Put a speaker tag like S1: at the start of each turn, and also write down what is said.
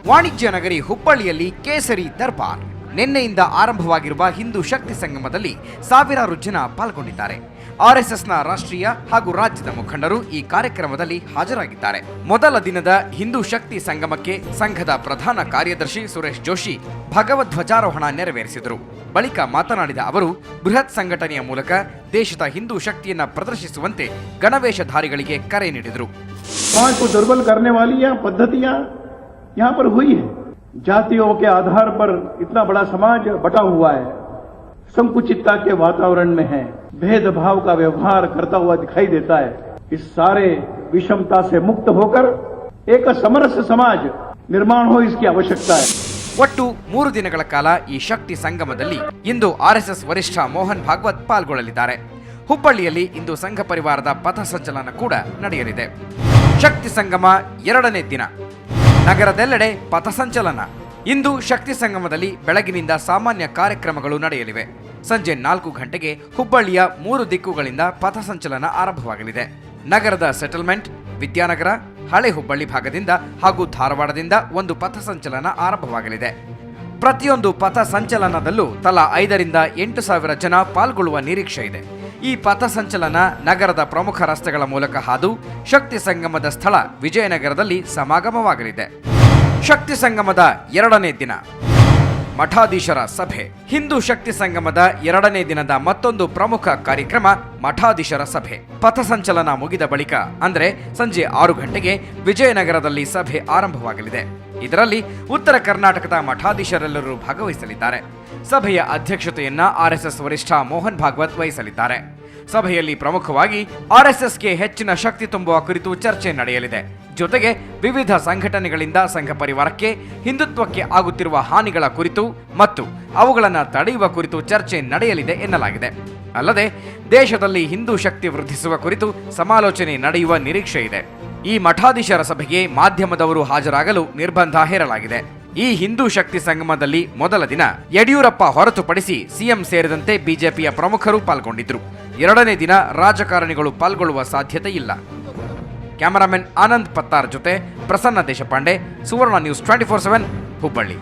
S1: ವಾಣಿಜ್ಯ ನಗರಿ ಹುಬ್ಬಳ್ಳಿಯಲ್ಲಿ ಕೇಸರಿ ದರ್ಬಾರ್. ನಿನ್ನೆಯಿಂದ ಆರಂಭವಾಗಿರುವ ಹಿಂದೂ ಶಕ್ತಿ ಸಂಗಮದಲ್ಲಿ ಸಾವಿರಾರು ಜನ ಪಾಲ್ಗೊಂಡಿದ್ದಾರೆ. ಆರ್ಎಸ್ಎಸ್ನ ರಾಷ್ಟ್ರೀಯ ಹಾಗೂ ರಾಜ್ಯದ ಮುಖಂಡರು ಈ ಕಾರ್ಯಕ್ರಮದಲ್ಲಿ ಹಾಜರಾಗಿದ್ದಾರೆ. ಮೊದಲ ದಿನದ ಹಿಂದೂ ಶಕ್ತಿ ಸಂಗಮಕ್ಕೆ ಸಂಘದ ಪ್ರಧಾನ ಕಾರ್ಯದರ್ಶಿ ಸುರೇಶ್ ಜೋಶಿ ಭಗವಧ್ವಜಾರೋಹಣ ನೆರವೇರಿಸಿದರು. ಬಳಿಕ ಮಾತನಾಡಿದ ಅವರು, ಬೃಹತ್ ಸಂಘಟನೆಯ ಮೂಲಕ ದೇಶದ ಹಿಂದೂ ಶಕ್ತಿಯನ್ನ ಪ್ರದರ್ಶಿಸುವಂತೆ ಗಣವೇಶಧಾರಿಗಳಿಗೆ ಕರೆ ನೀಡಿದರು.
S2: समाज को दुर्बल करने वाली यह पद्धतियां यहाँ पर हुई है। जातियों के आधार पर इतना बड़ा समाज बटा हुआ है, संकुचितता के वातावरण में है, भेदभाव का व्यवहार करता हुआ दिखाई देता है। इस सारे विषमता से मुक्त होकर एक समरस समाज निर्माण हो, इसकी आवश्यकता है।
S1: ಒಟ್ಟು 3 ದಿನಗಳ ಕಾಲ ಈ ಶಕ್ತಿ ಸಂಗಮದಲ್ಲಿ ಇಂದು ಆರ್ಎಸ್ಎಸ್ ವರಿಷ್ಠ ಮೋಹನ್ ಭಾಗವತ್ ಪಾಲ್ಗೊಳ್ಳಲಿದ್ದಾರೆ. ಹುಬ್ಬಳ್ಳಿಯಲ್ಲಿ ಇಂದು ಸಂಘ ಪರಿವಾರದ ಪಥಸಂಚಲನ ಕೂಡ ನಡೆಯಲಿದೆ. ಶಕ್ತಿ ಸಂಗಮ 2ನೇ ದಿನ ನಗರದೆಲ್ಲೆಡೆ ಪಥಸಂಚಲನ. ಇಂದು ಶಕ್ತಿ ಸಂಗಮದಲ್ಲಿ ಬೆಳಗಿನಿಂದ ಸಾಮಾನ್ಯ ಕಾರ್ಯಕ್ರಮಗಳು ನಡೆಯಲಿವೆ. ಸಂಜೆ 4 ಗಂಟೆಗೆ ಹುಬ್ಬಳ್ಳಿಯ 3 ದಿಕ್ಕುಗಳಿಂದ ಪಥಸಂಚಲನ ಆರಂಭವಾಗಲಿದೆ. ನಗರದ ಸೆಟಲ್ಮೆಂಟ್, ವಿದ್ಯಾನಗರ, ಹಳೆ ಹುಬ್ಬಳ್ಳಿ ಭಾಗದಿಂದ ಹಾಗೂ ಧಾರವಾಡದಿಂದ ಒಂದು ಪಥಸಂಚಲನ ಆರಂಭವಾಗಲಿದೆ. ಪ್ರತಿಯೊಂದು ಪಥಸಂಚಲನದಲ್ಲೂ ತಲಾ 5 ರಿಂದ 8 ಸಾವಿರ ಜನ ಪಾಲ್ಗೊಳ್ಳುವ ನಿರೀಕ್ಷೆ ಇದೆ. ಈ ಪಥಸಂಚಲನ ನಗರದ ಪ್ರಮುಖ ರಸ್ತೆಗಳ ಮೂಲಕ ಹಾದು ಶಕ್ತಿ ಸಂಗಮದ ಸ್ಥಳ ವಿಜಯನಗರದಲ್ಲಿ ಸಮಾಗಮವಾಗಲಿದೆ. ಶಕ್ತಿ ಸಂಗಮದ 2ನೇ ದಿನ ಮಠಾಧೀಶರ ಸಭೆ. ಹಿಂದೂ ಶಕ್ತಿ ಸಂಗಮದ 2ನೇ ದಿನದ ಮತ್ತೊಂದು ಪ್ರಮುಖ ಕಾರ್ಯಕ್ರಮ ಮಠಾಧೀಶರ ಸಭೆ. ಪಥಸಂಚಲನ ಮುಗಿದ ಬಳಿಕ ಅಂದರೆ ಸಂಜೆ 6 ಗಂಟೆಗೆ ವಿಜಯನಗರದಲ್ಲಿ ಸಭೆ ಆರಂಭವಾಗಲಿದೆ. ಇದರಲ್ಲಿ ಉತ್ತರ ಕರ್ನಾಟಕದ ಮಠಾಧೀಶರೆಲ್ಲರೂ ಭಾಗವಹಿಸಲಿದ್ದಾರೆ. ಸಭೆಯ ಅಧ್ಯಕ್ಷತೆಯನ್ನ ಆರ್ಎಸ್ಎಸ್ ವರಿಷ್ಠ ಮೋಹನ್ ಭಾಗವತ್ ವಹಿಸಲಿದ್ದಾರೆ. ಸಭೆಯಲ್ಲಿ ಪ್ರಮುಖವಾಗಿ ಆರ್ಎಸ್ಎಸ್ಗೆ ಹೆಚ್ಚಿನ ಶಕ್ತಿ ತುಂಬುವ ಕುರಿತು ಚರ್ಚೆ ನಡೆಯಲಿದೆ. ಜೊತೆಗೆ ವಿವಿಧ ಸಂಘಟನೆಗಳಿಂದ ಸಂಘ ಪರಿವಾರಕ್ಕೆ, ಹಿಂದುತ್ವಕ್ಕೆ ಆಗುತ್ತಿರುವ ಹಾನಿಗಳ ಕುರಿತು ಮತ್ತು ಅವುಗಳನ್ನು ತಡೆಯುವ ಕುರಿತು ಚರ್ಚೆ ನಡೆಯಲಿದೆ ಎನ್ನಲಾಗಿದೆ. ಅಲ್ಲದೆ ದೇಶದಲ್ಲಿ ಹಿಂದೂ ಶಕ್ತಿ ವೃದ್ಧಿಸುವ ಕುರಿತು ಸಮಾಲೋಚನೆ ನಡೆಯುವ ನಿರೀಕ್ಷೆ ಇದೆ. ಈ ಮಠಾಧೀಶರ ಸಭೆಗೆ ಮಾಧ್ಯಮದವರು ಹಾಜರಾಗಲು ನಿರ್ಬಂಧ ಹೇರಲಾಗಿದೆ. ಈ ಹಿಂದೂ ಶಕ್ತಿ ಸಂಗಮದಲ್ಲಿ ಮೊದಲ ದಿನ ಯಡಿಯೂರಪ್ಪ ಹೊರತುಪಡಿಸಿ ಸಿಎಂ ಸೇರಿದಂತೆ ಬಿಜೆಪಿಯ ಪ್ರಮುಖರು ಪಾಲ್ಗೊಂಡಿದ್ದರು. 2ನೇ ದಿನ ರಾಜಕಾರಣಿಗಳು ಪಾಲ್ಗೊಳ್ಳುವ ಸಾಧ್ಯತೆ ಇಲ್ಲ. ಕ್ಯಾಮರಾಮನ್ ಆನಂದ್ ಪತ್ತಾರ್ ಜೊತೆ ಪ್ರಸನ್ನ ದೇಶಪಾಂಡೆ, ಸುವರ್ಣ ನ್ಯೂಸ್ 24/7 ಹುಬ್ಬಳ್ಳಿ.